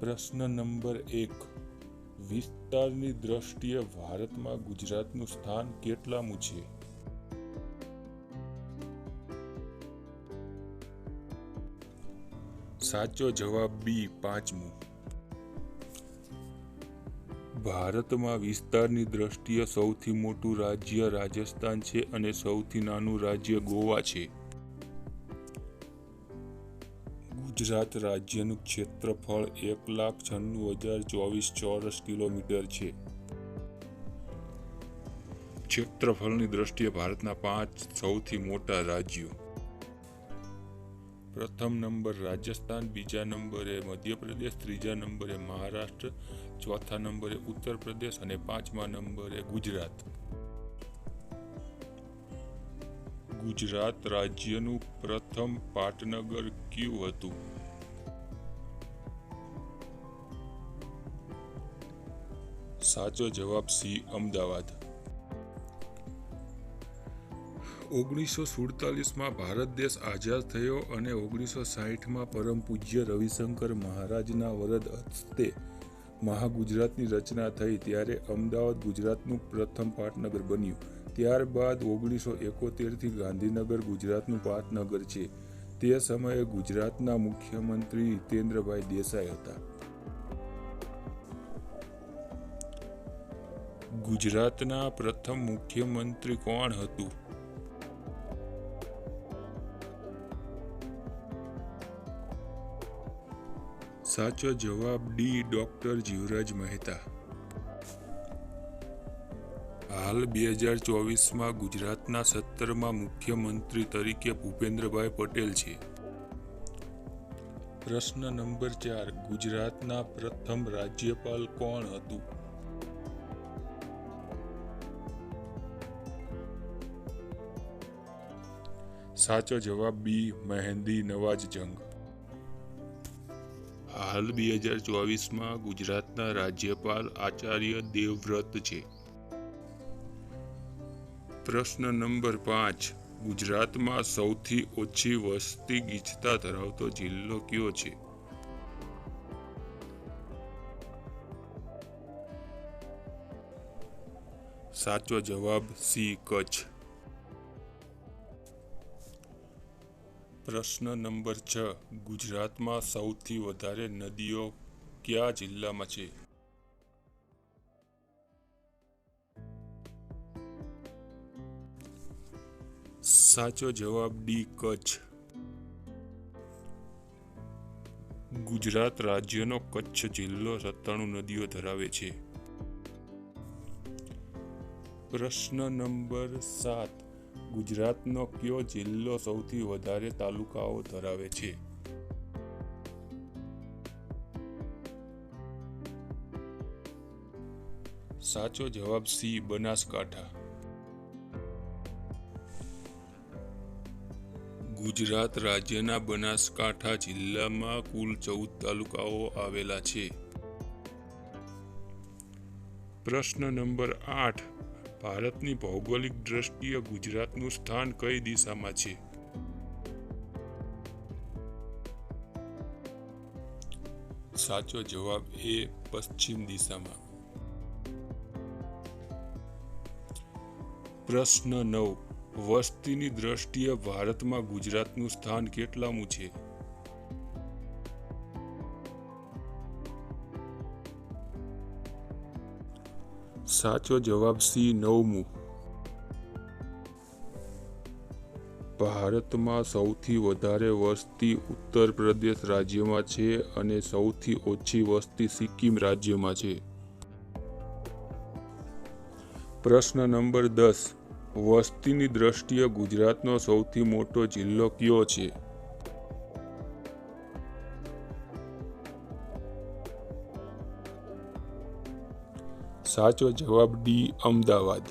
પ્રશ્ન નંબર 1. વિસ્તારની દ્રષ્ટિએ ભારતમાં ગુજરાતનું સ્થાન કેટલામું છે? સાચો જવાબ બી, 5મું. ભારતમાં વિસ્તારની દ્રષ્ટિએ સૌથી મોટું રાજ્ય રાજસ્થાન છે અને સૌથી નાનું રાજ્ય ગોવા છે. ગુજરાત રાજ્યનું ક્ષેત્રફળ 1,96,024 ચોરસ કિલોમીટર છે. ક્ષેત્રફળની દ્રષ્ટિએ ભારતના 5 સૌથી મોટા રાજ્યો. પ્રથમ નંબર રાજસ્થાન, બીજા નંબરે મધ્યપ્રદેશ, ત્રીજા નંબરે મહારાષ્ટ્ર, ચોથા નંબરે ઉત્તર પ્રદેશ અને 5મા નંબરે ગુજરાત. ગુજરાત રાજ્યનું પ્રથમ પાટનગર કયું હતું? સાચો જવાબ સી, અમદાવાદ. 1947માં ભારત દેશ આઝાદ થયો અને 1960માં પરમ પૂજ્ય રવિશંકર મહારાજના વરદ હસ્તે મહાગુજરાતની રચના થઈ ત્યારે અમદાવાદ ગુજરાતનું પ્રથમ પાટનગર બન્યું. ત્યારબાદ 1971થી ગાંધીનગર ગુજરાતનું પાટનગર છે. તે સમયે ગુજરાતના મુખ્યમંત્રી હિતેન્દ્રભાઈ દેસાઈ હતા. ગુજરાતના પ્રથમ મુખ્યમંત્રી કોણ હતું? સાચો જવાબ ડી, ડોક્ટર જીવરાજ મહેતા. હાલ 2024માં ગુજરાતના 17મા મુખ્યમંત્રી તરીકે ભૂપેન્દ્રભાઈ પટેલ છે. પ્રશ્ન નંબર 4. ગુજરાતના પ્રથમ રાજ્યપાલ કોણ હતું? સાચો જવાબ બી, મહેંદી નવાઝ જંગ. હાલ 2024માં ગુજરાતના રાજ્યપાલ આચાર્ય દેવવ્રત છે. પ્રશ્ન નંબર 5. ગુજરાતમાં સૌથી ઓછી વસ્તી ગીચતા ધરાવતો જિલ્લો કયો છે? સાચો જવાબ સી, કચ્છ. પ્રશ્ન નંબર 6. ગુજરાતમાં સૌથી વધારે નદીઓ કયા જિલ્લામાં છે? સાચો જવાબ ડી, કચ્છ. ગુજરાત રાજ્યનો કચ્છ જિલ્લો 97 નદીઓ ધરાવે છે. પ્રશ્ન નંબર 7. ગુજરાતનો કયો જિલ્લો સૌથી વધારે તાલુકાઓ ધરાવે છે? સાચો જવાબ સી, બનાસકાંઠા. ગુજરાત રાજ્યના બનાસકાંઠા જિલ્લામાં કુલ 14 તાલુકાઓ આવેલા છે. પ્રશ્ન નંબર 8. ભારતની ભૌગોલિક દ્રષ્ટિએ ગુજરાતનું સ્થાન કઈ દિશામાં છે? સાચો જવાબ એ, પશ્ચિમ દિશામાં. પ્રશ્ન 9. વસ્તીની દ્રષ્ટિએ ભારતમાં ગુજરાતનું સ્થાન કેટલામું છે? સાચો જવાબ સી, 9મું. ભારતમાં સૌથી વધારે વસ્તી ઉત્તર પ્રદેશ રાજ્યમાં છે અને સૌથી ઓછી વસ્તી સિક્કિમ રાજ્યમાં છે. પ્રશ્ન નંબર 10. વસ્તીની દ્રષ્ટિએ ગુજરાતનો સૌથી મોટો જિલ્લો કયો છે? સાચો જવાબ ડી, અમદાવાદ.